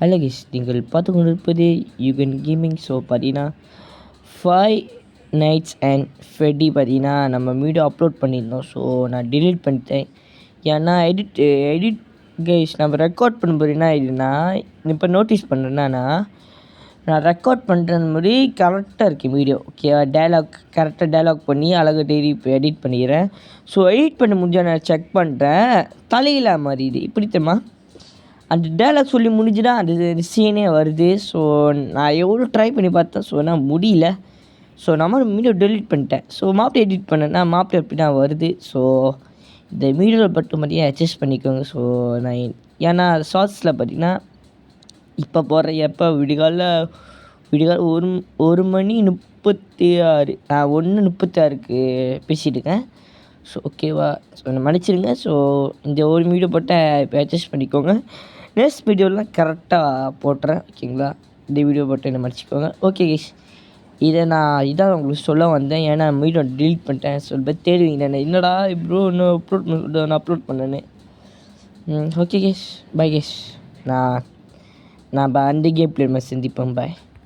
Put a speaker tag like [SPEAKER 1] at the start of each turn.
[SPEAKER 1] Hello guys, நீங்கள் பார்த்து கொண்டிருப்பது யுகன் கேமிங். ஸோ பார்த்தீங்கன்னா 5 நைட்ஸ் அண்ட் ஃபெட்டி பார்த்தீங்கன்னா நம்ம வீடியோ அப்லோட் பண்ணியிருந்தோம். ஸோ நான் டிலீட் பண்ணிட்டேன். ஏன்னா எடிட் கைஸ் நம்ம ரெக்கார்ட் பண்ணும்போது என்ன ஆகிடுன்னா, இப்போ நோட்டீஸ் பண்ணுறேன்னா நான் ரெக்கார்ட் பண்ணுறது மாதிரி கரெக்டாக இருக்குது வீடியோ. ஓகே, கரெக்டாக டைலாக் பண்ணி அழகாக எடிட் பண்ணிக்கிறேன். ஸோ எடிட் பண்ண முடிஞ்சா நான் செக் பண்ணுறேன், தலையில மாதிரி இது இப்படி தெரியுமா, அந்த டைலாக் சொல்லி முடிஞ்சுனா அந்த சீனே வருது. ஸோ நான் எவ்வளோ ட்ரை பண்ணி பார்த்தேன். ஸோ நான் முடியல. ஸோ நம்ம வீடியோ டெலிட் பண்ணிட்டேன். ஸோ மாப்பிள்ளை எடிட் பண்ணேன்னா மாப்பிள்ளை எப்படி தான் வருது. ஸோ இந்த வீடியோவில் மட்டும் பார்த்தீங்கன்னா அட்ஜஸ்ட் பண்ணிக்கோங்க. ஸோ நான் ஏன்னா ஷார்ட்ஸில் பார்த்தீங்கன்னா இப்போ போடுற எப்போ விடிகால 1:36 1:36க்கு பேசிகிட்டு இருக்கேன். ஸோ ஓகேவா, ஸோ நான் மன்னிச்சிடுங்க. ஸோ இந்த ஒரு வீடியோ போட்டால் இப்போ அட்ஜஸ்ட் பண்ணிக்கோங்க. நெக்ஸ்ட் வீடியோலாம் கரெக்டாக போட்டுறேன். ஓகேங்களா, இந்த வீடியோ போட்டு என்ன மன்னிச்சிக்கோங்க. ஓகே கைஸ், இதான் உங்களுக்கு சொல்ல வந்தேன். ஏன்னா வீடியோ டெலிட் பண்ணிட்டேன். சொல்ல தேடுவீங்க என்னடா ப்ரோ இன்னும் அப்லோட் பண்ணேன்னு. Okay guys, bye guys. நான் அந்த கேம் பிளேயர் சந்திப்பேன். பாய்.